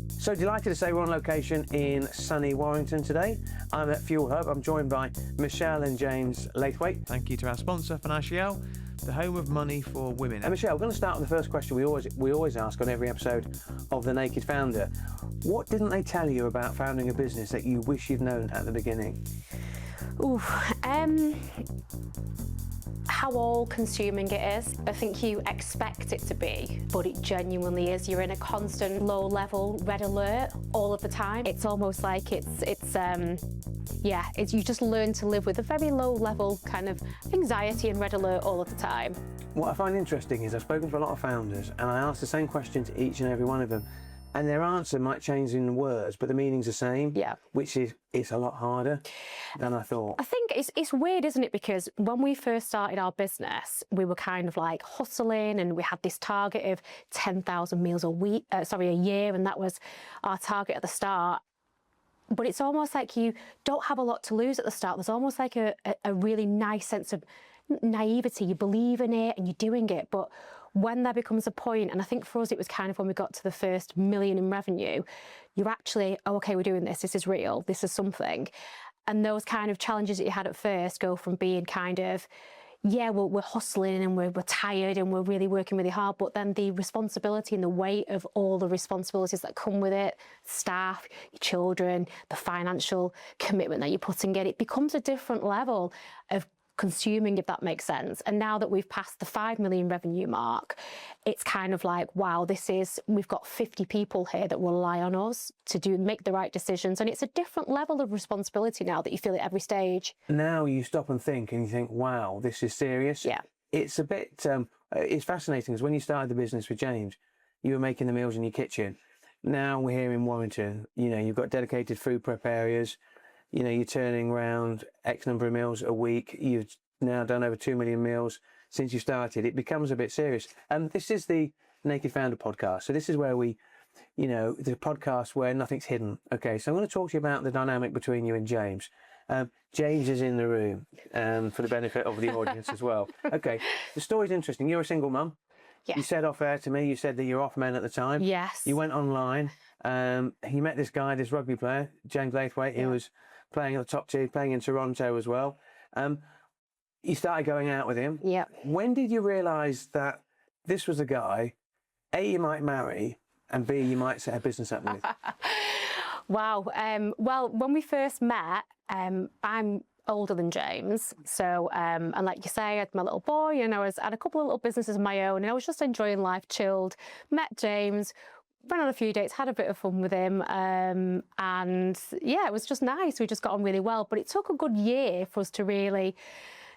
So delighted to say we're on location in sunny Warrington today. I'm at FuelHub. I'm joined by Michelle and James Laithwaite. Thank you to our sponsor, Financial, the home of money for women. And Michelle, we're going to start with the first question we always ask on every episode of The Naked Founder. What didn't they tell you about founding a business that you wish you'd known at the beginning? How all-consuming it is. I think you expect it to be, but it genuinely is. You're in a constant low-level red alert all of the time. It's almost like you just learn to live with a very low-level kind of anxiety and red alert all of the time. What I find interesting is I've spoken to a lot of founders and I ask the same question to each and every one of them, and their answer might change in words, but the meaning's the same. Yeah. Which is, it's a lot harder than I thought. I think it's weird, isn't it? Because when we first started our business, we were kind of like hustling, and we had this target of 10,000 meals a year, and that was our target at the start. But it's almost like you don't have a lot to lose at the start. There's almost like a really nice sense of naivety. You believe in it and you're doing it, but when there becomes a point, and I think for us it was kind of when we got to the first million in revenue, you're actually, oh, okay, we're doing this, this is real, this is something. And those kind of challenges that you had at first go from being kind of, yeah, we're hustling and we're tired and we're really working really hard, but then the responsibility and the weight of all the responsibilities that come with it, staff, your children, the financial commitment that you're putting in, it becomes a different level of consuming, if that makes sense. And now that we've passed the 5 million revenue mark, it's kind of like, wow, we've got 50 people here that rely on us to make the right decisions. And it's a different level of responsibility now that you feel at every stage. Now you stop and think and you think, wow, this is serious. Yeah. It's a bit, it's fascinating because when you started the business with James, you were making the meals in your kitchen. Now we're here in Warrington, you've got dedicated food prep areas. You're turning around X number of meals a week. You've now done over 2 million meals since you started. It becomes a bit serious. And this is the Naked Founder podcast. So this is where the podcast where nothing's hidden. Okay, so I'm going to talk to you about the dynamic between you and James. James is in the room for the benefit of the audience as well. Okay, the story's interesting. You're a single mum. Yes. You said off air to me, you said that you're off men at the time. Yes. You went online. You met this guy, this rugby player, James Laithwaite, who was playing at the top tier, playing in Toronto as well. You started going out with him. Yeah. When did you realise that this was a guy, A, you might marry, and B, you might set a business up with? Wow. Well, when we first met, I'm older than James. So, and like you say, I had my little boy and I had a couple of little businesses of my own and I was just enjoying life, chilled, met James, went on a few dates, had a bit of fun with him. And yeah, it was just nice. We just got on really well, but it took a good year for us to really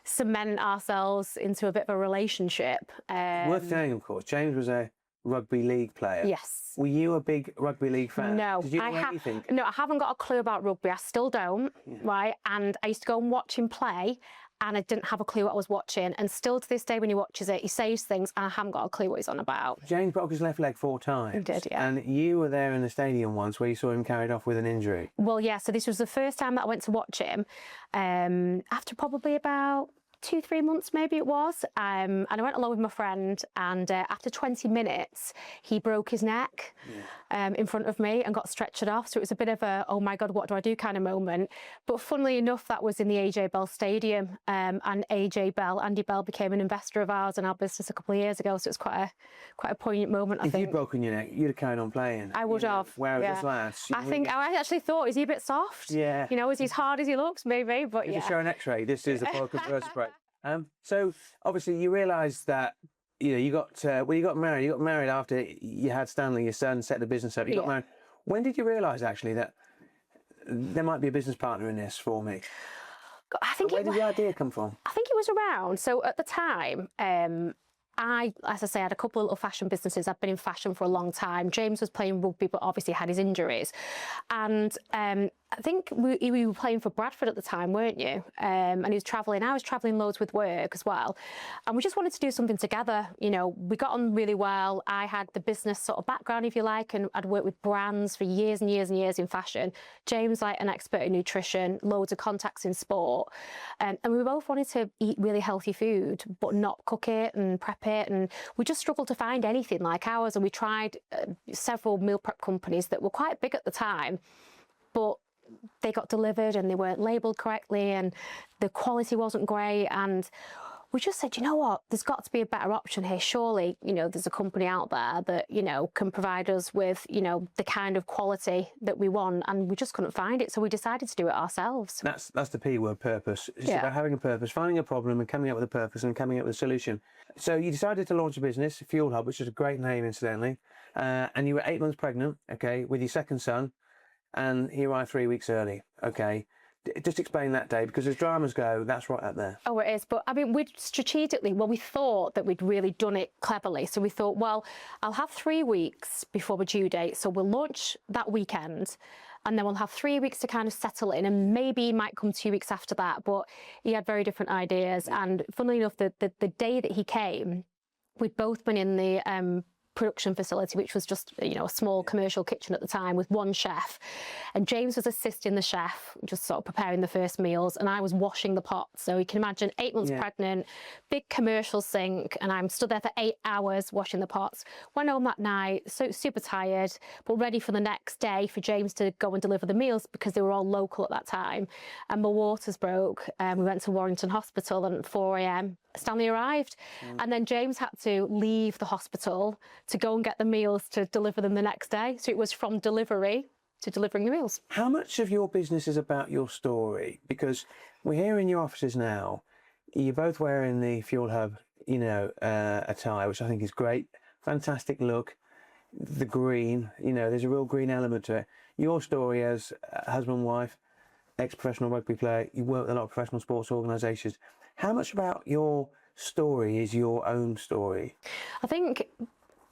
cement ourselves into a bit of a relationship. Worth saying, of course, James was a rugby league player. Yes. Were you a big rugby league fan? No. Did you know anything? No, I haven't got a clue about rugby. I still don't, right? And I used to go and watch him play and I didn't have a clue what I was watching. And still to this day when he watches it, he says things and I haven't got a clue what he's on about. James broke his left leg 4 times. He did, yeah. And you were there in the stadium once where you saw him carried off with an injury. Well, yeah, so this was the first time that I went to watch him after probably about 2-3 months maybe it was, and I went along with my friend and after 20 minutes he broke his neck in front of me and got stretchered off, so it was a bit of a oh my god what do I do kind of moment. But funnily enough that was in the AJ Bell Stadium, and Andy Bell became an investor of ours in our business a couple of years ago, so it was quite a poignant moment. I think. If you'd broken your neck, you'd have carried on playing. I would have. Whereas this lad, I actually thought, is he a bit soft? Yeah. Is he as hard as he looks? Maybe, but if yeah. you show an X-ray, this is the focus vertebrae. So obviously you realised that you got married after you had Stanley, your son, set the business up. You got married. When did you realise actually that there might be a business partner in this for me? Where did the idea come from? I think it was around. So at the time, I, as I say, had a couple of little fashion businesses. I've been in fashion for a long time. James was playing rugby, but obviously had his injuries. And I think we were playing for Bradford at the time, weren't you? And he was travelling. I was travelling loads with work as well. And we just wanted to do something together. You know, we got on really well. I had the business sort of background, if you like, and I'd worked with brands for years and years and years in fashion. James, like an expert in nutrition, loads of contacts in sport. And we both wanted to eat really healthy food, but not cook it and prep it. And we just struggled to find anything like ours. And we tried several meal prep companies that were quite big at the time, but they got delivered and they weren't labelled correctly and the quality wasn't great. And we just said, you know what, there's got to be a better option here. Surely, you know, there's a company out there that, you know, can provide us with, you know, the kind of quality that we want. And we just couldn't find it. So we decided to do it ourselves. That's the P word, purpose. It's Yeah. about having a purpose, finding a problem and coming up with a purpose and coming up with a solution. So you decided to launch a business, FuelHub, which is a great name, incidentally. And you were 8 months pregnant, okay, with your second son. And he arrived 3 weeks early. Okay, just explain that day, because as dramas go, that's right up there. Oh, it is. But I mean, we'd strategically, well, we thought that we'd really done it cleverly. So we thought, well, I'll have 3 weeks before my due date. So we'll launch that weekend and then we'll have 3 weeks to kind of settle in, and maybe he might come 2 weeks after that. But he had very different ideas. And funnily enough, the day that he came, we'd both been in the production facility, which was just, you know, a small commercial kitchen at the time with one chef, and James was assisting the chef, just sort of preparing the first meals, and I was washing the pots. So you can imagine 8 months pregnant, big commercial sink, and I'm stood there for 8 hours washing the pots. Went home that night, so super tired, but ready for the next day for James to go and deliver the meals, because they were all local at that time. And my waters broke, and we went to Warrington Hospital, and at 4 a.m. Stanley arrived, and then James had to leave the hospital to go and get the meals to deliver them the next day. So it was from delivery to delivering the meals. How much of your business is about your story? Because we're here in your offices now. You're both wearing the FuelHub, you know, attire, which I think is great. Fantastic look. The green, you know, there's a real green element to it. Your story as a husband, wife, ex-professional rugby player, you work with a lot of professional sports organisations. How much about your story is your own story? I think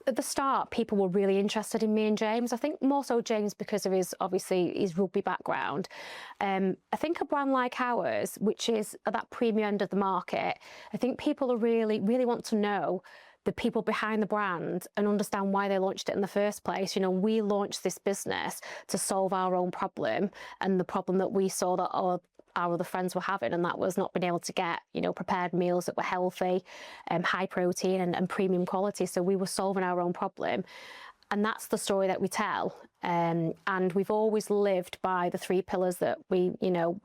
at the start, people were really interested in me and James. I think more so James because of his rugby background. I think a brand like ours, which is at that premium end of the market, I think people are really want to know the people behind the brand and understand why they launched it in the first place. You know, we launched this business to solve our own problem, and the problem that we saw that our other friends were having, and that was not being able to get, you know, prepared meals that were healthy, high protein and premium quality. So we were solving our own problem. And that's the story that we tell. And we've always lived by the 3 pillars that we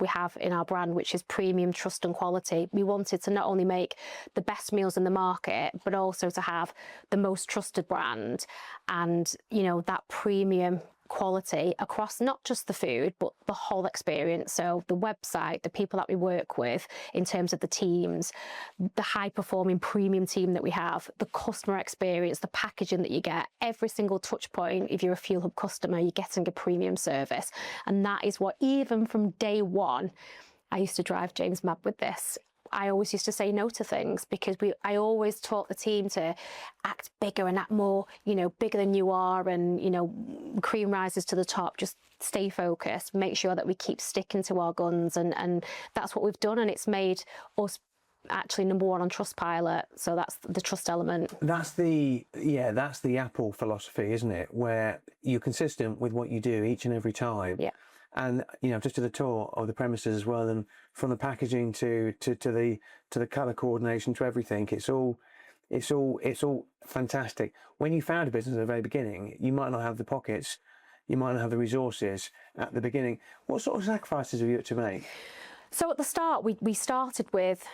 have in our brand, which is premium, trust and quality. We wanted to not only make the best meals in the market, but also to have the most trusted brand and, you know, that premium quality across not just the food, but the whole experience. So the website, the people that we work with in terms of the teams, the high performing premium team that we have, the customer experience, the packaging that you get, every single touch point. If you're a FuelHub customer, you're getting a premium service. And that is what, even from day one, I used to drive James mad with this. I always used to say no to things because I always taught the team to act bigger and act more, you know, bigger than you are, and, you know, cream rises to the top, just stay focused, make sure that we keep sticking to our guns, and that's what we've done, and it's made us actually #1 on Trustpilot. So that's the trust element. That's the Apple philosophy, isn't it? Where you're consistent with what you do each and every time. Yeah. And, you know, just to the tour of the premises as well, and from the packaging to the colour coordination to everything, it's all fantastic. When you found a business at the very beginning, you might not have the pockets, you might not have the resources at the beginning. What sort of sacrifices have you had to make? So at the start, we started with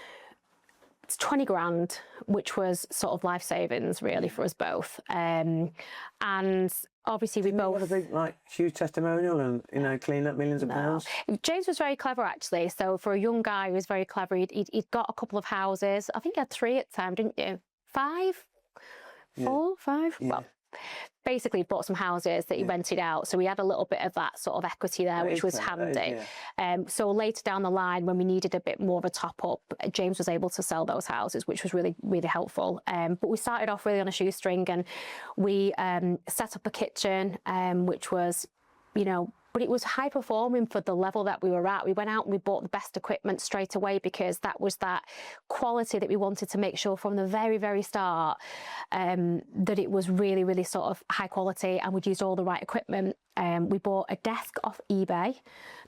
20 grand, which was sort of life savings really for us both. And obviously we both... What a big, like, huge testimonial and, you know, clean up millions of pounds. James was very clever, actually. So for a young guy, he was very clever. He'd got a couple of houses. I think you had 3 at the time, didn't you? 5? 4? 5? Yeah. Well, basically bought some houses that he rented out, so we had a little bit of that sort of equity there, which was handy. So later down the line, when we needed a bit more of a top up, James was able to sell those houses, which was really helpful. But we started off really on a shoestring, and we set up a kitchen, which was, you know, but it was high performing for the level that we were at. We went out and we bought the best equipment straight away because that was that quality that we wanted to make sure from the very, very start that it was really, really sort of high quality, and we'd used all the right equipment. We bought a desk off eBay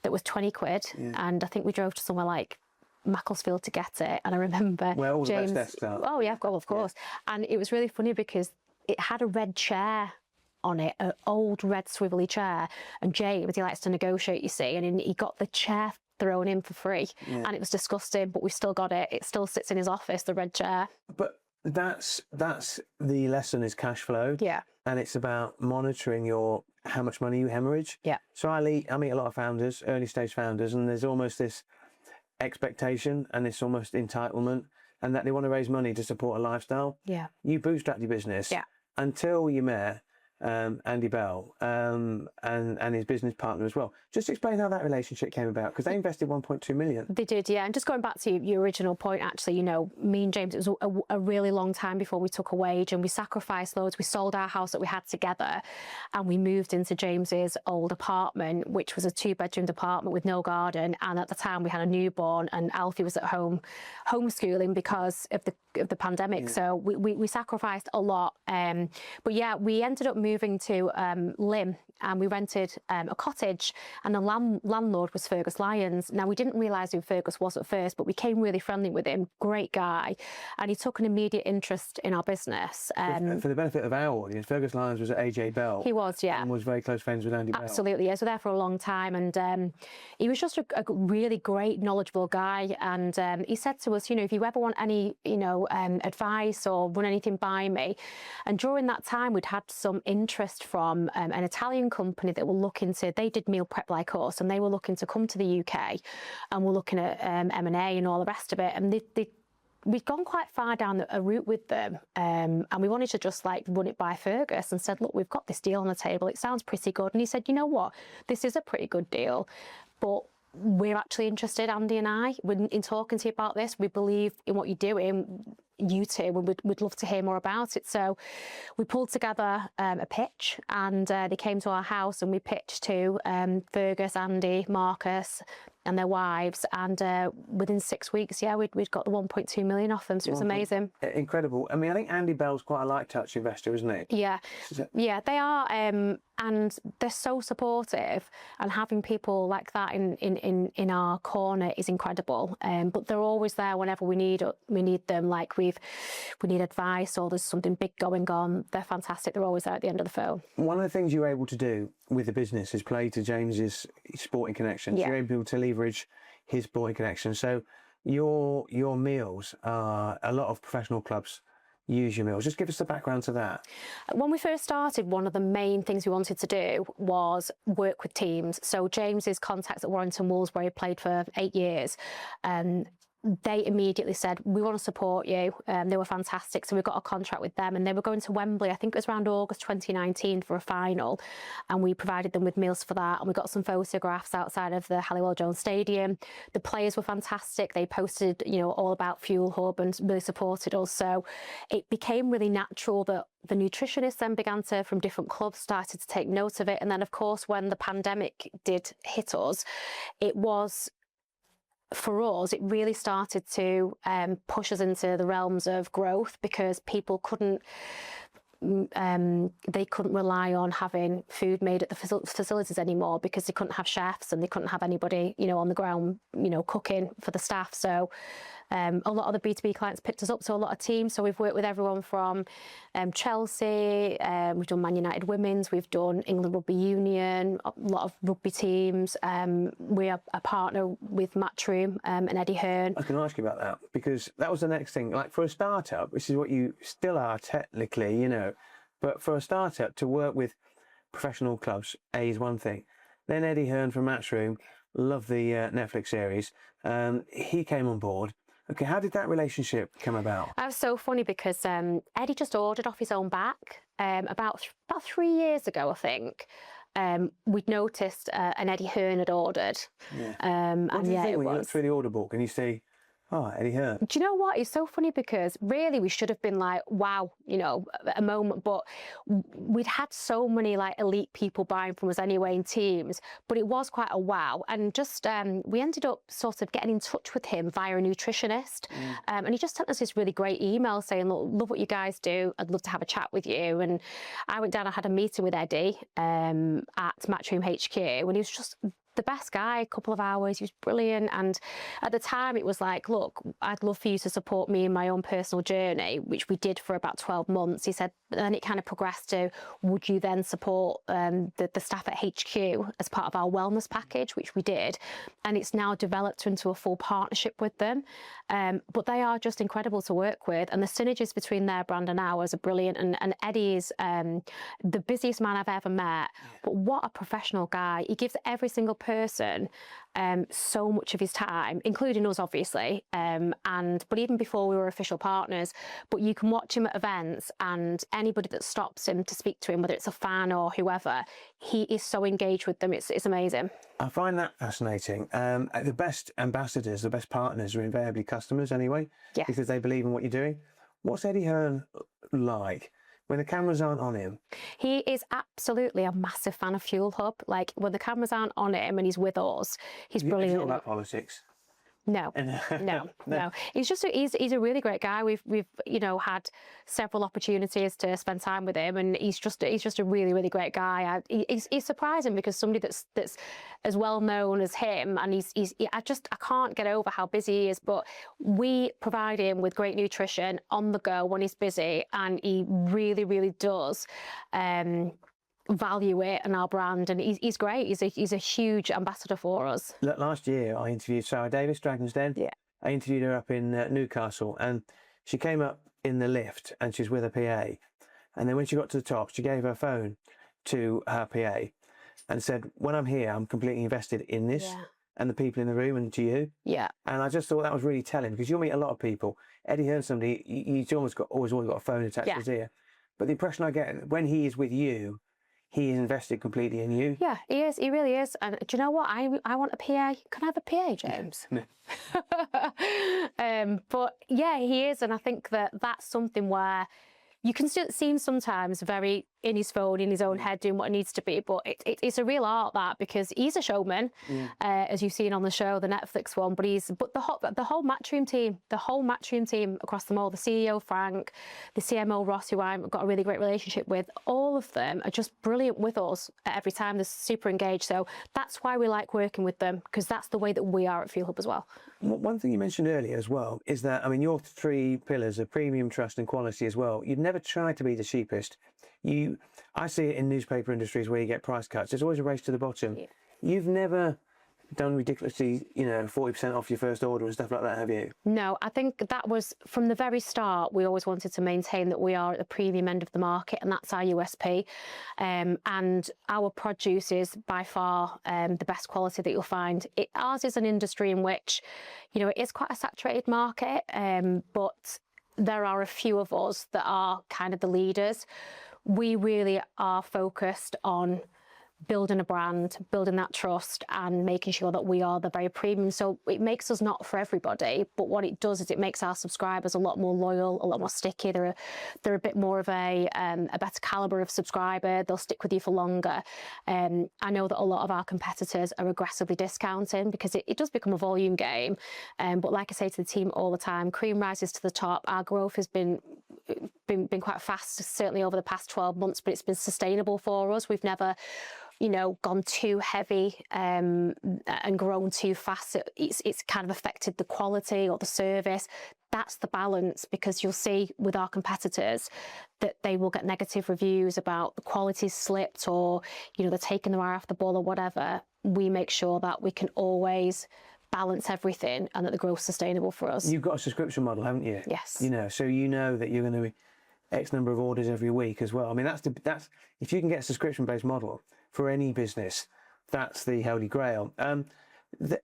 that was 20 quid, and I think we drove to somewhere like Macclesfield to get it. And I remember where all James, the best desks are. oh yeah, of course. And it was really funny because it had a red chair on it, an old red swivelly chair, and James, he likes to negotiate, you see, and he got the chair thrown in for free, and it was disgusting, but we still got it. It still sits in his office, the red chair. But that's the lesson, is cash flow. Yeah. And it's about monitoring how much money you hemorrhage. Yeah. So I meet a lot of founders, early stage founders, and there's almost this expectation and this almost entitlement, and that they want to raise money to support a lifestyle. Yeah. You bootstrapped your business until you met Andy Bell and his business partner as well. Just explain how that relationship came about, because they invested 1.2 million. They did, yeah. And just going back to your original point, actually, you know, me and James, it was a really long time before we took a wage, and we sacrificed loads. We sold our house that we had together, and we moved into James's old apartment, which was a 2-bedroomed apartment with no garden. And at the time we had a newborn, and Alfie was at home homeschooling because of the pandemic. So we sacrificed a lot. But yeah, we ended up moving to Lim, and we rented a cottage, and the landlord was Fergus Lyons. Now, we didn't realise who Fergus was at first, but we became really friendly with him. Great guy, and he took an immediate interest in our business. For the benefit of our audience, Fergus Lyons was at AJ Bell. He was, yeah. And was very close friends with Andy Bell. Absolutely, yeah. So there for a long time, and he was just a really great, knowledgeable guy. And he said to us, you know, if you ever want any, you know, advice or run anything by me. And during that time, we'd had some interest from an Italian company that were looking to, they did meal prep like us, and they were looking to come to the UK, and we're looking at M&A and all the rest of it. And we'd gone quite far down a route with them, and we wanted to just like run it by Fergus and said, look, we've got this deal on the table. It sounds pretty good. And he said, you know what, this is a pretty good deal, but we're actually interested, Andy and I, in talking to you about this. We believe in what you're doing, you two, and we'd love to hear more about it. So we pulled together a pitch, and they came to our house, and we pitched to Fergus, Andy, Marcus and their wives, and within 6 weeks, we'd got the 1.2 million off them, so it was amazing. Incredible. I mean, I think Andy Bell's quite a light touch investor, isn't he? Yeah, they are, and they're so supportive, and having people like that in our corner is incredible. But they're always there whenever we need them. Like we need advice, or there's something big going on. They're fantastic. They're always there at the end of the phone. One of the things you're able to do with the business is play to James's sporting connections. You're able to leverage his sporting connections. So your meals are, a lot of professional clubs use your meals. Just give us the background to that. When we first started, one of the main things we wanted to do was work with teams. So James's contacts at Warrington Wolves, where he played for 8 years, they immediately said, we want to support you. They were fantastic. So we got a contract with them, and they were going to Wembley, I think it was around August 2019, for a final. And we provided them with meals for that. And we got some photographs outside of the Halliwell Jones Stadium. The players were fantastic. They posted, you know, all about FuelHub and really supported us. So it became really natural that the nutritionists then began to, from different clubs, started to take note of it. And then, of course, when the pandemic did hit us, it was, for us, it really started to push us into the realms of growth, because people couldn't rely on having food made at the facilities anymore, because they couldn't have chefs and they couldn't have anybody, you know, on the ground, you know, cooking for the staff. So a lot of the B2B clients picked us up, so a lot of teams. So we've worked with everyone from Chelsea, we've done Man United Women's, we've done England Rugby Union, a lot of rugby teams. We are a partner with Matchroom and Eddie Hearn. I can ask you about that, because that was the next thing. Like, for a startup, this is what you still are technically, you know, but for a startup to work with professional clubs, is one thing. Then Eddie Hearn from Matchroom, love the Netflix series, he came on board. Okay, how did that relationship come about? That was so funny, because Eddie just ordered off his own back about 3 years ago, I think. We'd noticed an Eddie Hearn had ordered. What do you think when you look through the order book and you see Oh, Eddie Hearn. Do you know what? It's so funny because really we should have been like, wow, you know, a moment, but we'd had so many like elite people buying from us anyway in teams, but it was quite a wow. And just we ended up sort of getting in touch with him via a nutritionist. And he just sent us this really great email saying, look, love what you guys do. I'd love to have a chat with you. And I went down, I had a meeting with Eddie at Matchroom HQ, and he was just the best guy. A couple of hours, he was brilliant. And at the time it was like, look, I'd love for you to support me in my own personal journey, which we did for about 12 months. He said, and then it kind of progressed to, would you then support the staff at HQ as part of our wellness package, which we did. And it's now developed into a full partnership with them. But they are just incredible to work with, and the synergies between their brand and ours are brilliant. And Eddie is the busiest man I've ever met, but what a professional guy. He gives every single person so much of his time, including us obviously, but even before we were official partners. But you can watch him at events, and anybody that stops him to speak to him, whether it's a fan or whoever, he is so engaged with them. It's amazing. I find that fascinating. The best ambassadors, the best partners are invariably customers anyway, Yes. because they believe in what you're doing. What's Eddie Hearn like when the cameras aren't on him? He is absolutely a massive fan of FuelHub. Like when the cameras aren't on him and he's with us, he's brilliant. It's not about politics. No, no. He's a really great guy. We've you know had several opportunities to spend time with him, and he's just a really great guy. He's surprising because somebody that's as well known as him, and I can't get over how busy he is. But we provide him with great nutrition on the go when he's busy, and he really does value it and our brand, and he's great. He's a huge ambassador for us. Last year I interviewed Sarah Davis, Dragon's Den. Yeah. I interviewed her up in Newcastle, and she came up in the lift and she's with her PA, and then when she got to the top she gave her phone to her PA and said, when I'm here I'm completely invested in this and the people in the room and to you. Yeah. And I just thought that was really telling, because you'll meet a lot of people. Eddie Hearn, somebody he's always got a phone attached to his ear, but the impression I get when he is with you, he is invested completely in you. Yeah, he is. He really is. And do you know what? I want a PA. Can I have a PA, James? But yeah, he is. And I think that's something where you can still see him sometimes very in his phone, in his own head, doing what it needs to be. But it's a real art, that, because he's a showman, as you've seen on the show, the Netflix one. But the whole Matchroom team across them all, the CEO Frank, the CMO Ross, who I've got a really great relationship with, all of them are just brilliant with us at every time. They're super engaged. So that's why we like working with them, because that's the way that we are at FuelHub as well. One thing you mentioned earlier as well is that, I mean, your three pillars of premium, trust and quality as well. You've never tried to be the cheapest. I see it in newspaper industries where you get price cuts. There's always a race to the bottom. Yeah. You've never done ridiculously, 40% off your first order and stuff like that, have you? No, I think that was from the very start. We always wanted to maintain that we are at the premium end of the market, and that's our USP. And our produce is by far the best quality that you'll find. Ours is an industry in which, it is quite a saturated market, but there are a few of us that are kind of the leaders. We really are focused on building a brand, building that trust, and making sure that we are the very premium. So it makes us not for everybody, but what it does is it makes our subscribers a lot more loyal, a lot more sticky. They're a bit more of a better caliber of subscriber. They'll stick with you for longer. I know that a lot of our competitors are aggressively discounting because it does become a volume game. But like I say to the team all the time, cream rises to the top. Our growth has been quite fast, certainly over the past 12 months, but it's been sustainable for us. We've never gone too heavy and grown too fast. It's kind of affected the quality or the service. That's the balance, because you'll see with our competitors that they will get negative reviews about the quality's slipped, or they're taking their eye off the ball or whatever. We make sure that we can always balance everything and that the growth's sustainable for us. You've got a subscription model, haven't you? Yes. So you know that you're going to be X number of orders every week as well. I mean, that's if you can get a subscription-based model for any business, that's the holy grail.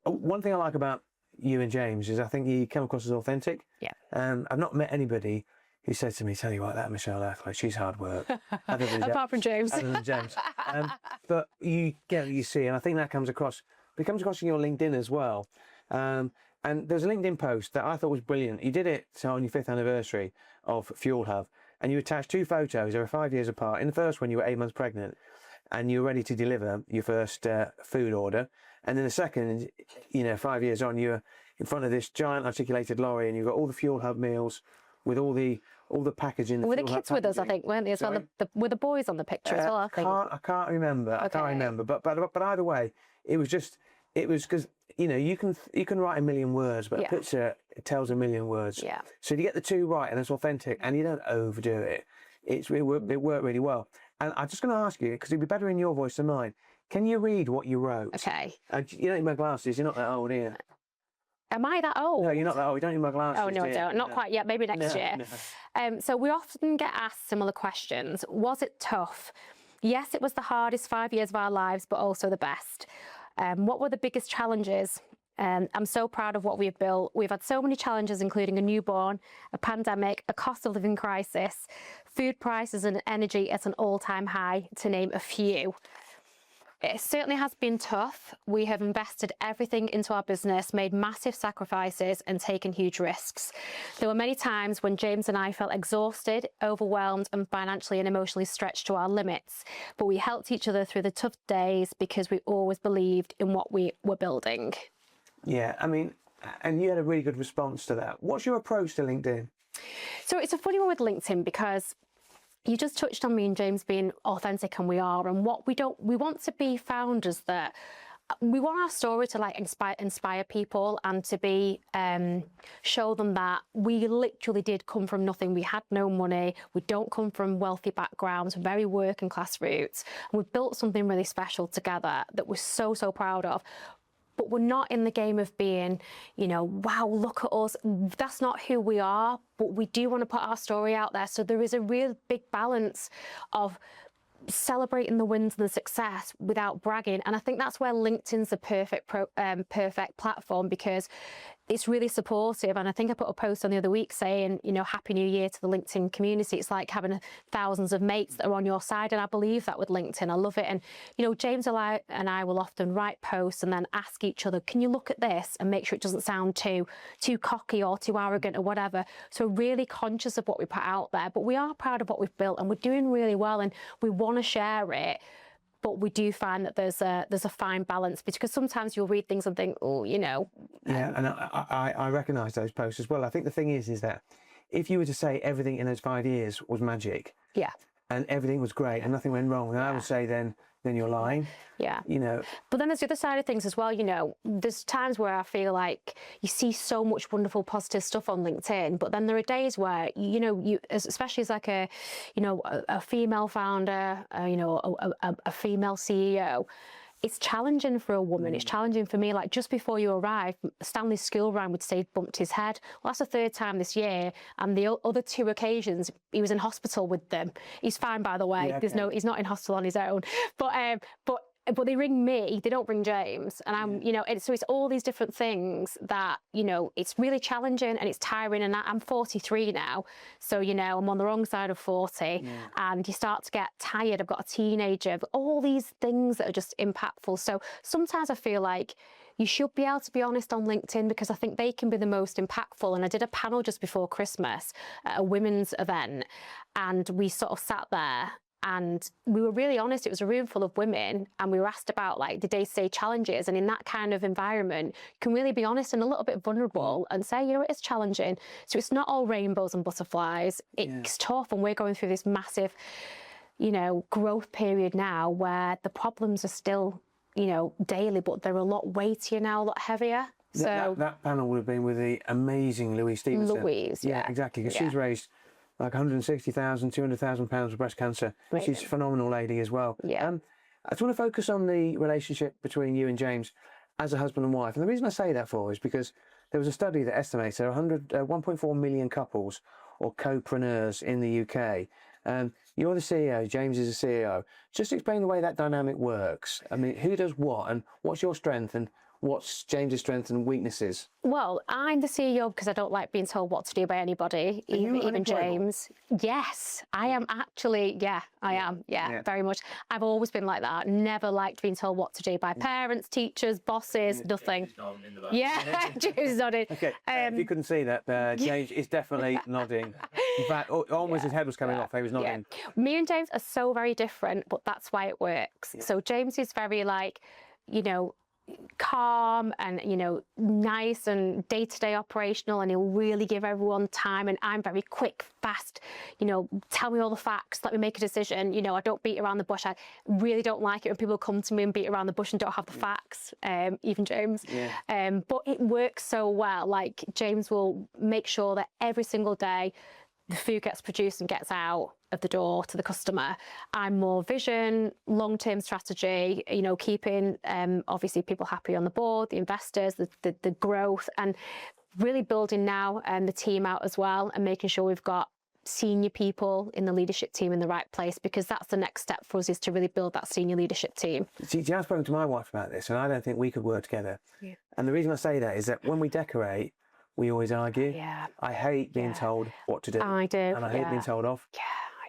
One thing I like about you and James is I think you come across as authentic. Yeah. I've not met anybody who said to me, "Tell you what, that Michelle Laithwaite, she's hard work." Apart from James. Other than James. But you see, and I think that comes across. It comes across in your LinkedIn as well. And And there's a LinkedIn post that I thought was brilliant. You did it on your 5th anniversary of FuelHub, and you attached 2 photos. They were 5 years apart. In the first one, you were 8 months pregnant, and you were ready to deliver your first food order. And then the second, 5 years on, you're in front of this giant articulated lorry, and you've got all the FuelHub meals with all the packaging. Were the kids with us, I think, weren't they as well? Were the boys on the picture as well, I think? I can't remember. Okay. I can't remember. But either way, it was because, you can write a million words, but a picture, it tells a million words. Yeah. So you get the 2 right, and it's authentic, and you don't overdo it. It worked really well. And I'm just going to ask you, because it'd be better in your voice than mine. Can you read what you wrote? Okay. You don't need my glasses. You're not that old, are you? Am I that old? No, you're not that old. You don't need my glasses. Oh, no, I don't. Not quite yet. Maybe next year. No. So we often get asked similar questions. Was it tough? Yes, it was the hardest 5 years of our lives, but also the best. What were the biggest challenges? I'm so proud of what we've built. We've had so many challenges, including a newborn, a pandemic, a cost of living crisis, food prices and energy at an all-time high, to name a few. It certainly has been tough. We have invested everything into our business, made massive sacrifices and taken huge risks. There were many times when James and I felt exhausted, overwhelmed and financially and emotionally stretched to our limits. But we helped each other through the tough days because we always believed in what we were building. Yeah, I mean, and you had a really good response to that. What's your approach to LinkedIn? So it's a funny one with LinkedIn, because you just touched on me and James being authentic, and we are. And what we want to be founders that we want our story to like inspire people, and to be show them that we literally did come from nothing. We had no money. We don't come from wealthy backgrounds, very working class roots. And we've built something really special together that we're so proud of. But we're not in the game of being, wow, look at us. That's not who we are, but we do want to put our story out there. So there is a real big balance of celebrating the wins and the success without bragging. And I think that's where LinkedIn's the perfect platform, because it's really supportive. And I think I put a post on the other week saying, Happy New Year to the LinkedIn community. It's like having thousands of mates that are on your side. And I believe that with LinkedIn. I love it. And, James and I will often write posts and then ask each other, can you look at this and make sure it doesn't sound too cocky or too arrogant or whatever. So we're really conscious of what we put out there, but we are proud of what we've built, and we're doing really well, and we want to share it. But we do find that there's a fine balance, because sometimes you'll read things and think, Yeah, and I recognise those posts as well. I think the thing is that if you were to say everything in those 5 years was magic, and everything was great and nothing went wrong, then I would say then you're lying. Yeah. But then there's the other side of things as well. There's times where I feel like you see so much wonderful positive stuff on LinkedIn, but then there are days where you especially as like a female founder, a female CEO. It's challenging for a woman. It's challenging for me. Like just before you arrived, Stanley's school run would say he bumped his head. Well, that's the 3rd time this year, and the other 2 occasions he was in hospital with them. He's fine, by the way. Yeah, he's not in hospital on his own. But they ring me. They don't ring James, and I'm so it's all these different things that it's really challenging and it's tiring. And I'm 43 now, so I'm on the wrong side of 40, and you start to get tired. I've got a teenager, but all these things that are just impactful. So sometimes I feel like you should be able to be honest on LinkedIn, because I think they can be the most impactful. And I did a panel just before Christmas at a women's event, and we sort of sat there. And we were really honest. It was a room full of women, and we were asked about like the day-to-day challenges. And in that kind of environment, you can really be honest and a little bit vulnerable and say, it is challenging. So it's not all rainbows and butterflies. It's tough, and we're going through this massive, growth period now where the problems are still, daily, but they're a lot weightier now, a lot heavier. So that panel would have been with the amazing Louise Stevenson. Louise, yeah, exactly, because she's raised like 160,000, 200,000 pounds for breast cancer. Brilliant. She's a phenomenal lady as well. Yeah. I just want to focus on the relationship between you and James as a husband and wife. And the reason I say that is because there was a study that estimates there are 1.4 million couples or co-preneurs in the UK. You're the CEO, James is the CEO. Just explain the way that dynamic works. I mean, who does what, and what's your strength, and what's James's strengths and weaknesses? Well, I'm the CEO because I don't like being told what to do by anybody, even James. Yes, I am actually, I am, very much. I've always been like that. Never liked being told what to do by parents, teachers, bosses, nothing. Yeah, James is nodding. Okay, if you couldn't see that, James is definitely nodding. In fact, almost his head was coming off, he was nodding. Me and James are so very different, but that's why it works. So James is very like, you know, calm and, you know, nice and day-to-day operational, and he'll really give everyone time. And I'm very quick, fast, you know, tell me all the facts, let me make a decision. You know, I don't beat around the bush. I really don't like it when people come to me and beat around the bush and don't have the facts, even James. But it works so well. Like, James will make sure that every single day the food gets produced and gets out of the door to the customer. I'm more vision, long-term strategy, you know, keeping obviously people happy on the board, the investors, the growth, and really building now the team out as well, and making sure we've got senior people in the leadership team in the right place, because that's the next step for us, is to really build that senior leadership team. See, I've spoken to my wife about this, and I don't think we could work together. And the reason I say that is that when we decorate, we always argue. I hate being told what to do. I do. And I hate being told off.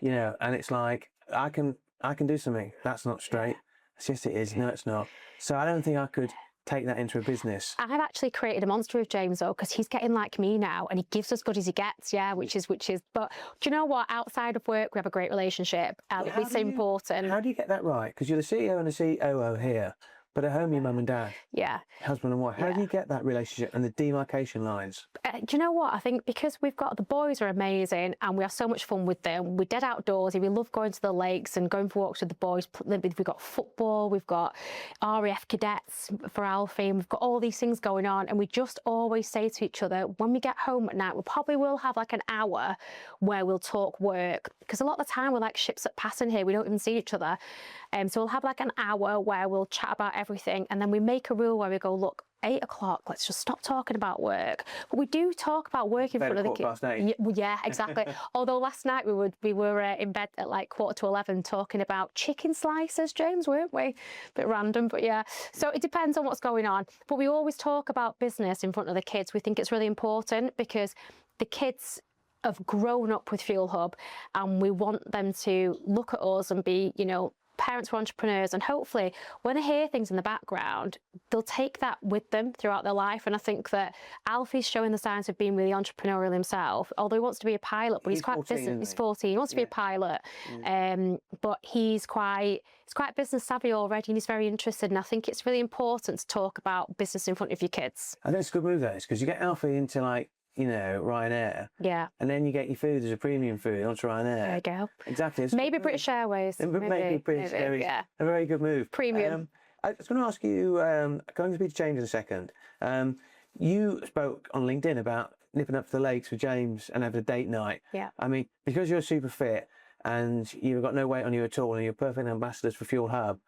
You know, and it's like, I can do something. That's not straight. It's just, it is. No, it's not. So I don't think I could take that into a business. I've actually created a monster with James though, because he's getting like me now, and he gives as good as he gets, which is. But do you know what? Outside of work, we have a great relationship. It's important. How do you get that right? Because you're the CEO and the COO here, but at home, your mum and dad, husband and wife. How do you get that relationship and the demarcation lines? Do you know what? I think because we've got, the boys are amazing and we have so much fun with them. We're dead outdoorsy. We love going to the lakes and going for walks with the boys. We've got football, we've got RAF cadets for Alfie, and we've got all these things going on. And we just always say to each other, when we get home at night, we probably will have like an hour where we'll talk work, because a lot of the time we're like ships at passing here. We don't even see each other. So we'll have like an hour where we'll chat about everything, and then we make a rule where we go, look, 8 o'clock, let's just stop talking about work. But we do talk about work in front of the kids. Yeah, exactly. Although last night we were in bed at like 11:15 talking about chicken slices, James, weren't we? Bit random, but yeah. So it depends on what's going on. But we always talk about business in front of the kids. We think it's really important because the kids have grown up with FuelHub, and we want them to look at us and be, you know, parents were entrepreneurs, and hopefully when they hear things in the background, they'll take that with them throughout their life. And I think that Alfie's showing the signs of being really entrepreneurial himself, although he wants to be a pilot, but he's quite 14, business. He's 14, he wants to be a pilot, but he's quite business savvy already, and he's very interested. And I think it's really important to talk about business in front of your kids. I think it's a good move, that is, because you get Alfie into, like, you know, Ryanair. And then you get your food as a premium food onto Ryanair. There you go. Exactly. Maybe British Airways. Maybe British Airways. Yeah. A very good move. Premium. I was going to ask you, going to speak to James in a second. You spoke on LinkedIn about nipping up to the lakes with James and having a date night. I mean, because you're super fit and you've got no weight on you at all, and you're perfect ambassadors for FuelHub,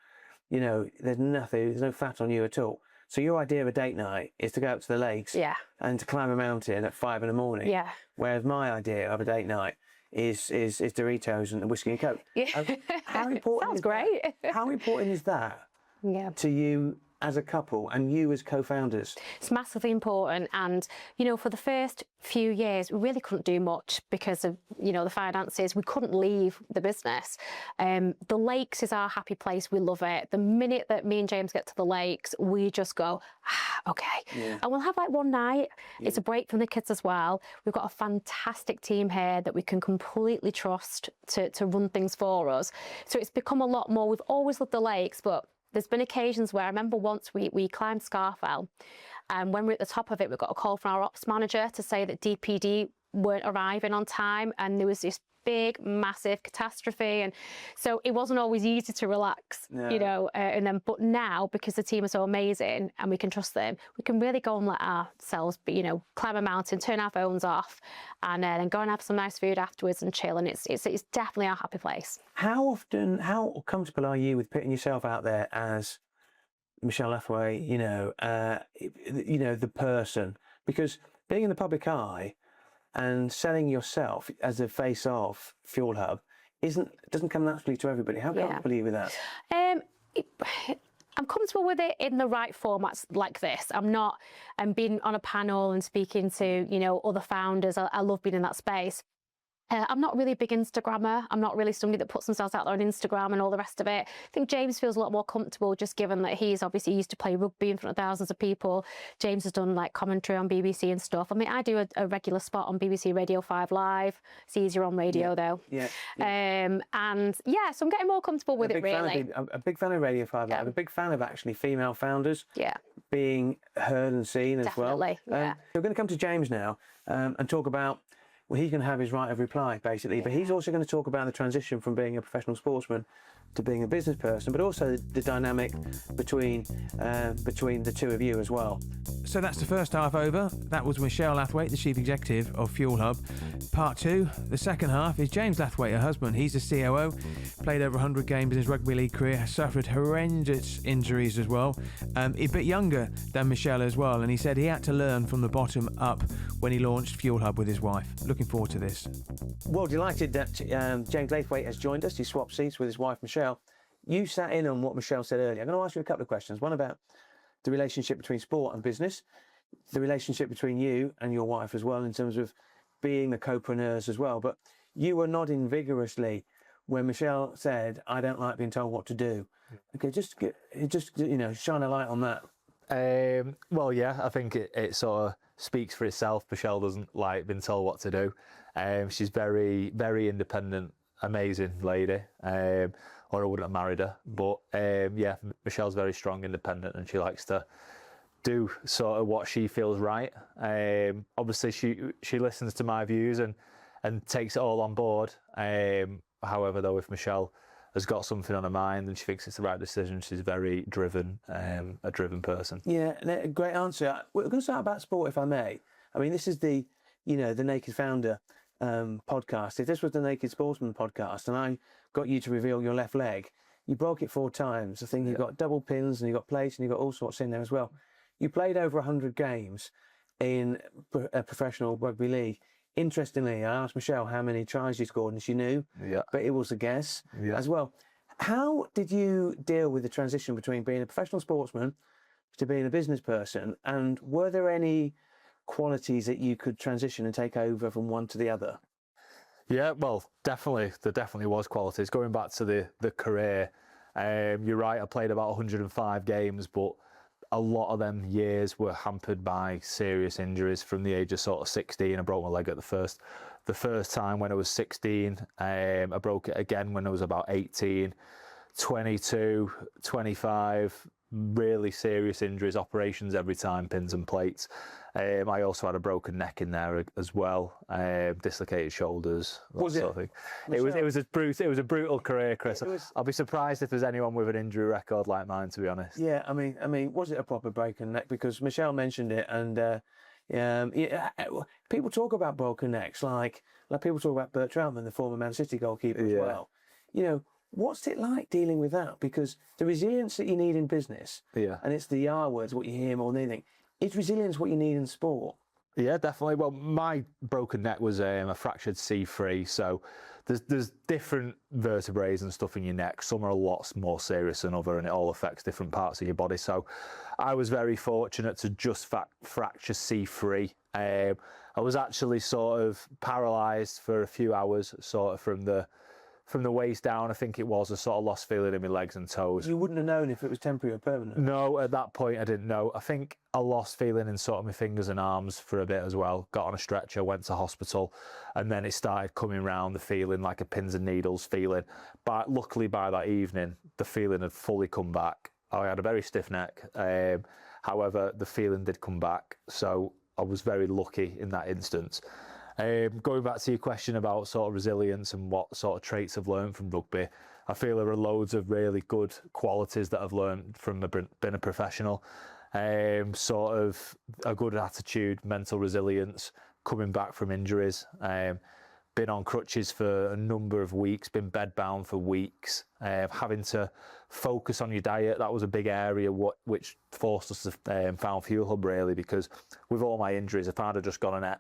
you know, there's no fat on you at all. So your idea of a date night is to go up to the lakes and to climb a mountain at 5 in the morning. Whereas my idea of a date night is Doritos and whiskey and Coke. How important Sounds great. How important is that to you as a couple and you as co-founders? It's massively important. And, you know, for the first few years, we really couldn't do much because of, you know, the finances. We couldn't leave the business. The lakes is our happy place. We love it. The minute that me and James get to the lakes, we just go, okay. And we'll have like one night. It's a break from the kids as well. We've got a fantastic team here that we can completely trust to run things for us. So it's become a lot more. We've always loved the lakes, but there's been occasions where I remember once we climbed Scarfell, and when we were at the top of it, we got a call from our ops manager to say that DPD weren't arriving on time, and there was this big, massive catastrophe, and so it wasn't always easy to relax, you know. And then, but now, because the team are so amazing and we can trust them, we can really go and let ourselves be, you know, climb a mountain, turn our phones off, and then go and have some nice food afterwards and chill. And it's definitely our happy place. How comfortable are you with putting yourself out there as Michelle Laithwaite, you know, the person? Because being in the public eye and selling yourself as the face of FuelHub doesn't come naturally to everybody. How comfortable are you with that? I'm comfortable with it in the right formats like this. I'm not being on a panel and speaking to, you know, other founders. I love being in that space. I'm not really a big Instagrammer. I'm not really somebody that puts themselves out there on Instagram and all the rest of it. I think James feels a lot more comfortable just given that he's obviously used to play rugby in front of thousands of people. James has done like commentary on BBC and stuff. I mean, I do a regular spot on BBC Radio 5 Live. It's easier on radio though. Yeah. And yeah, so I'm getting more comfortable with it really. I'm a big fan of Radio 5 Live. I'm a big fan of actually female founders being heard and seen as well. Definitely, yeah. We're going to come to James now and talk about, well, he's going to have his right of reply, basically, but he's also going to talk about the transition from being a professional sportsman to being a business person, but also the dynamic between the two of you as well. So that's the first half over. That was Michelle Laithwaite, the Chief Executive of FuelHub. Part 2, the second half, is James Laithwaite, her husband. He's the COO, played over 100 games in his rugby league career, has suffered horrendous injuries as well, a bit younger than Michelle as well, and he said he had to learn from the bottom up when he launched FuelHub with his wife. Looking forward to this. Well, delighted that James Laithwaite has joined us. He swapped seats with his wife, Michelle. You sat in on what Michelle said earlier. I'm going to ask you a couple of questions. One about the relationship between sport and business, the relationship between you and your wife as well in terms of being the co-preneurs as well. But you were nodding vigorously when Michelle said, I don't like being told what to do. Okay, just you know, shine a light on that. Well, yeah, I think it sort of speaks for itself. Michelle doesn't like being told what to do. She's very, very independent, amazing lady. Or I wouldn't have married her. But yeah, Michelle's very strong, independent, and she likes to do sort of what she feels right. Obviously, she listens to my views and takes it all on board. However, though, if Michelle has got something on her mind and she thinks it's the right decision, she's very driven, a driven person. Yeah, great answer. We're going to start about sport, if I may. I mean, this is the Naked Founder podcast. If this was the Naked Sportsman podcast and I got you to reveal your left leg, you broke it 4 times. I think you got double pins and you got plates and you got all sorts in there as well. You played over 100 games in a professional rugby league. Interestingly, I asked Michelle how many tries you scored and she knew, but it was a guess as well. How did you deal with the transition between being a professional sportsman to being a business person, and were there any qualities that you could transition and take over from one to the other? Yeah, well, definitely. There definitely was qualities. Going back to the career, you're right, I played about 105 games, but a lot of them years were hampered by serious injuries. From the age of sort of 16, I broke my leg at the first time when I was 16. I broke it again when I was about 18, 22, 25. Really serious injuries, operations every time, pins and plates. I also had a broken neck in there as well, dislocated shoulders, that sort of thing. It was a brutal career, Chris. I'll be surprised if there's anyone with an injury record like mine, to be honest. Yeah, I mean, was it a proper broken neck? Because Michelle mentioned it, and people talk about broken necks, like people talk about Bert Troutman, the former Man City goalkeeper as well. You know, what's it like dealing with that? Because the resilience that you need in business, and it's the R words, what you hear more than anything, is resilience what you need in sport? Yeah, definitely. Well, my broken neck was a fractured C3, so there's different vertebrae and stuff in your neck. Some are a lot more serious than other, and it all affects different parts of your body. So I was very fortunate to just fracture C3. I was actually sort of paralysed for a few hours, sort of from the waist down. I think it was a sort of lost feeling in my legs and toes. You wouldn't have known if it was temporary or permanent? No, at that point I didn't know. I think I lost feeling in sort of my fingers and arms for a bit as well. Got on a stretcher, went to hospital, and then it started coming round, the feeling like a pins and needles feeling. But luckily by that evening, the feeling had fully come back. I had a very stiff neck. However, the feeling did come back. So I was very lucky in that instance. Going back to your question about sort of resilience and what sort of traits I've learned from rugby, I feel there are loads of really good qualities that I've learned from being a professional. Sort of a good attitude, mental resilience, coming back from injuries, been on crutches for a number of weeks, been bedbound for weeks, having to focus on your diet. That was a big area which forced us to found FuelHub really, because with all my injuries, if I'd have just gone and ate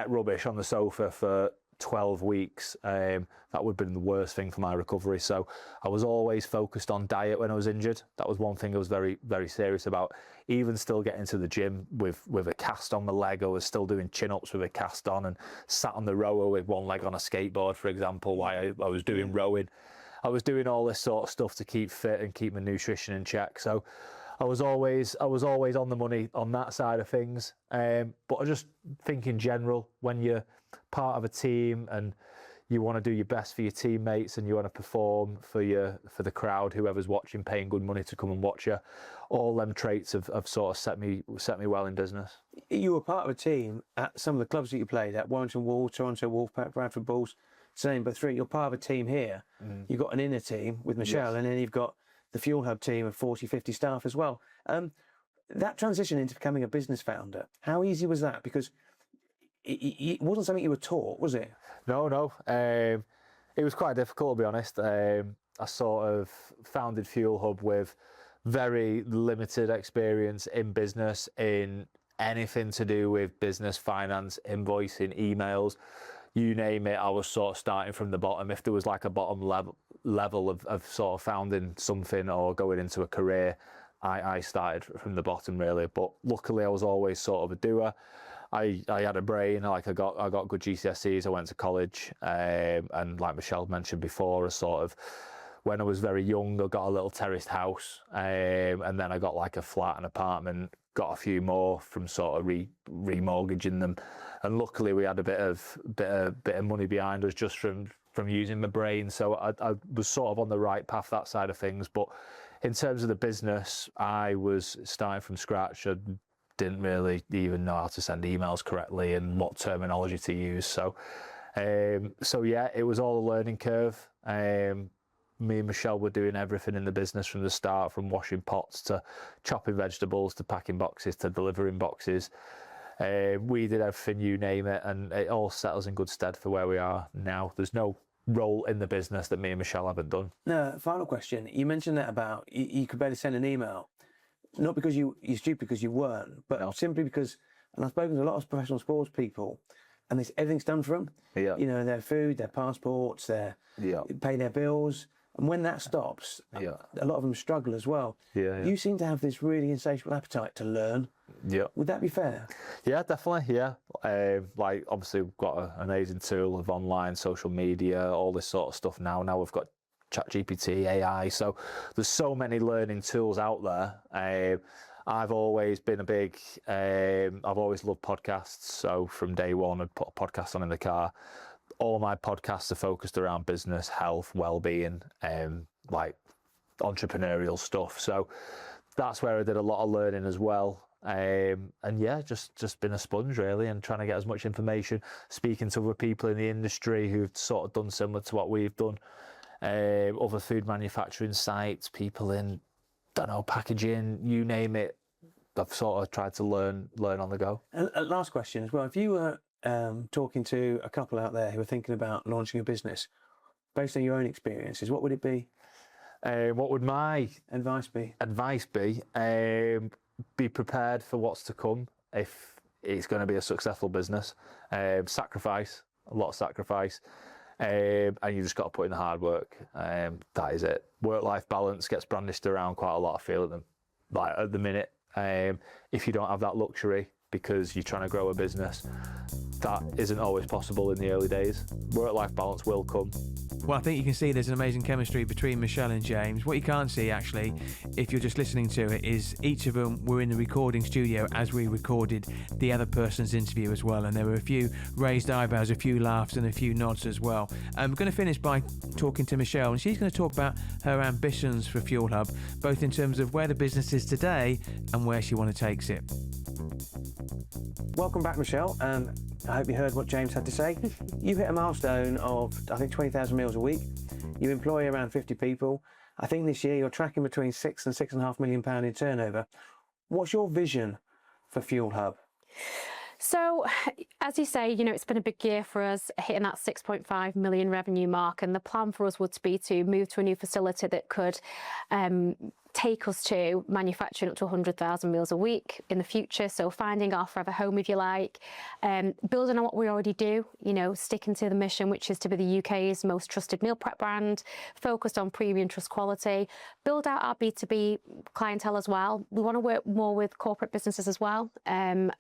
rubbish on the sofa for 12 weeks, that would have been the worst thing for my recovery. So I was always focused on diet when I was injured. That was one thing I was very, very serious about. Even still getting to the gym with a cast on my leg, I was still doing chin-ups with a cast on, and sat on the rower with one leg on a skateboard, for example, while I was doing rowing. I was doing all this sort of stuff to keep fit and keep my nutrition in check. So I was always on the money on that side of things. But I just think in general, when you're part of a team and you want to do your best for your teammates and you want to perform for the crowd, whoever's watching, paying good money to come and watch you, all them traits have sort of set me well in business. You were part of a team at some of the clubs that you played at: Warrington Wolves, Toronto Wolfpack, Bradford Bulls, to name but three. You're part of a team here. You've got an inner team with Michelle, Yes. and then you've got the FuelHub team of 40, 50 staff as well. That transition into becoming a business founder, how easy was that? Because it wasn't something you were taught, was it? No. It was quite difficult, to be honest. I sort of founded FuelHub with very limited experience in business, in anything to do with business, finance, invoicing, emails, you name it. I was sort of starting from the bottom. If there was like a bottom level of sort of founding something or going into a career, I started from the bottom really. But luckily I was always sort of a doer. I had a brain, like I got good GCSEs, I went to college, and like Michelle mentioned before, when I was very young, I got a little terraced house, and then I got like a flat, an apartment, got a few more from sort of remortgaging them, and luckily we had a bit of money behind us just from using my brain. So I was sort of on the right path, that side of things. But in terms of the business, I was starting from scratch. I didn't really even know how to send emails correctly and what terminology to use. So yeah, it was all a learning curve. Me and Michelle were doing everything in the business from the start, from washing pots to chopping vegetables to packing boxes to delivering boxes. We did everything, you name it, and it all set us in good stead for where we are now. There's no role in the business that me and Michelle haven't done. No, final question. You mentioned that about you could barely send an email. Not because you're stupid, because you weren't, but simply because, and I've spoken to a lot of professional sports people, and everything's done for them. Yeah. You know, their food, their passports, pay their bills. And when that stops, a lot of them struggle as well. Yeah. You seem to have this really insatiable appetite to learn. Yeah. Would that be fair? Yeah, definitely. Yeah. Like obviously we've got an amazing tool of online social media, all this sort of stuff now. Now we've got ChatGPT, AI. So there's so many learning tools out there. I've always been I've always loved podcasts. So from day one, I'd put a podcast on in the car. All my podcasts are focused around business, health, well-being, like entrepreneurial stuff. So that's where I did a lot of learning as well. And yeah, just been a sponge really, and trying to get as much information, speaking to other people in the industry who've sort of done similar to what we've done. Other food manufacturing sites, people in, packaging, you name it. I've sort of tried to learn on the go. And last question as well. If you were talking to a couple out there who are thinking about launching a business, based on your own experiences, what would it be? What would my advice be? Be prepared for what's to come if it's going to be a successful business. Sacrifice, a lot of sacrifice. And you just got to put in the hard work. That is it. Work-life balance gets brandished around quite a lot, I feel, at the minute. If you don't have that luxury because you're trying to grow a business, that isn't always possible in the early days. Work-life balance will come. Well, I think you can see there's an amazing chemistry between Michelle and James. What you can't see, actually, if you're just listening to it, is each of them were in the recording studio as we recorded the other person's interview as well. And there were a few raised eyebrows, a few laughs and a few nods as well. I'm going to finish by talking to Michelle, and she's going to talk about her ambitions for FuelHub, both in terms of where the business is today and where she wants to take it. Welcome back, Michelle. I hope you heard what James had to say. You've hit a milestone of, I think, 20,000 meals a week. You employ around 50 people. I think this year you're tracking between £6 and £6.5 million in turnover. What's your vision for FuelHub? So, as you say, it's been a big year for us, hitting that 6.5 million revenue mark, and the plan for us would be to move to a new facility that could take us to manufacturing up to 100,000 meals a week in the future. So finding our forever home, if you like, building on what we already do, you know, sticking to the mission, which is to be the UK's most trusted meal prep brand, focused on premium trust quality, build out our B2B clientele as well. We want to work more with corporate businesses as well.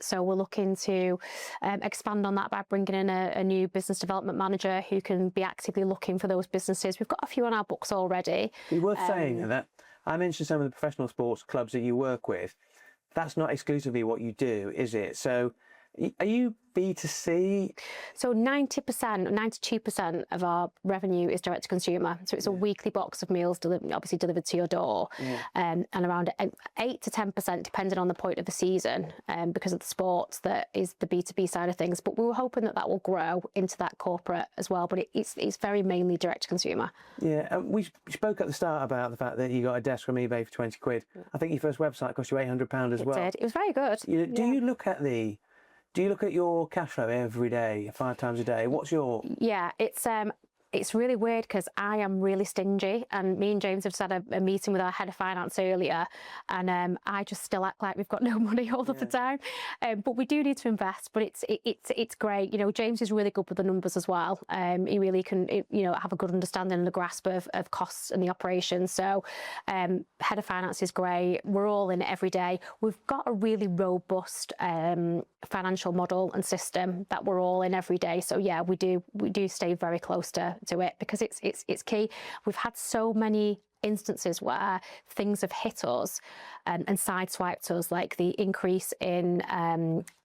So we're looking to expand on that by bringing in a new business development manager who can be actively looking for those businesses. We've got a few on our books already. It's worth saying that I mentioned some of the professional sports clubs that you work with. That's not exclusively what you do, is it? So are you B2C? So 90%, 92% of our revenue is direct to consumer. So it's a weekly box of meals obviously delivered to your door. And around 8 to 10% depending on the point of the season, because of the sports, that is the B2B side of things. But we were hoping that will grow into that corporate as well. But it's very mainly direct to consumer. Yeah, we spoke at the start about the fact that you got a desk from eBay for 20 quid. I think your first website cost you £800 as well. It did. It was very good. Do you look at your cash flow every day, 5 times a day? What's your... Yeah, it's really weird because I am really stingy, and me and James have had a meeting with our head of finance earlier, and I just still act like we've got no money all of the time. But we do need to invest, but it's great. You know, James is really good with the numbers as well. He really can, you know, have a good understanding and a grasp of costs and the operation. So head of finance is great. We're all in it every day. We've got a really robust financial model and system that we're all in every day. So yeah, we do stay very close to it because it's key. We've had so many instances where things have hit us and sideswiped us, like the increase in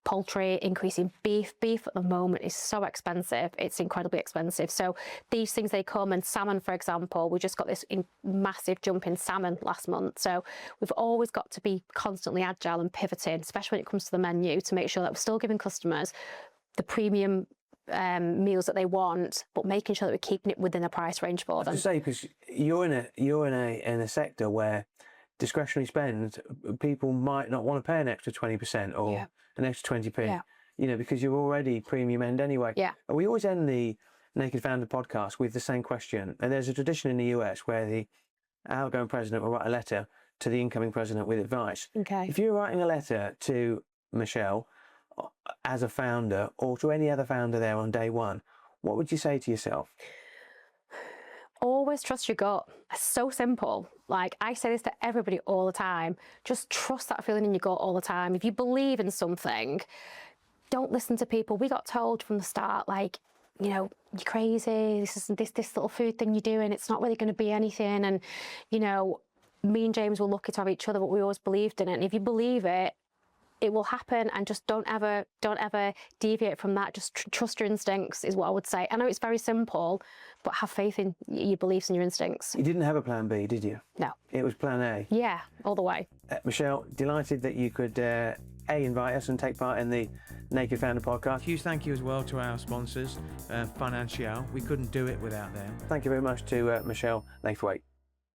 poultry, increase in beef. Beef at the moment is so expensive, it's incredibly expensive. So these things, they come, and salmon, for example, we just got this massive jump in salmon last month. So we've always got to be constantly agile and pivoting, especially when it comes to the menu, to make sure that we're still giving customers the premium meals that they want, but making sure that we're keeping it within a price range for them. I have to say, because you're in a sector where discretionary spend, people might not want to pay an extra 20% or an extra 20p, you know, because you're already premium end anyway. Yeah. And we always end the Naked Founder podcast with the same question. And there's a tradition in the US where the outgoing president will write a letter to the incoming president with advice. Okay. If you're writing a letter to Michelle as a founder, or to any other founder there on day one, what would you say to yourself? Always trust your gut. It's so simple. Like, I say this to everybody all the time. Just trust that feeling in your gut all the time. If you believe in something, don't listen to people. We got told from the start, like, you know, you're crazy. This little food thing you're doing, it's not really going to be anything. And, you know, me and James were lucky to have each other, but we always believed in it. And if you believe it, it will happen, and just don't ever deviate from that. Just trust your instincts is what I would say. I know it's very simple, but have faith in your beliefs and your instincts. You didn't have a plan B, did you? No. It was plan A? Yeah, all the way. Michelle, delighted that you could invite us and take part in the Naked Founder podcast. Huge thank you as well to our sponsors, Financial. We couldn't do it without them. Thank you very much to Michelle Laithwaite.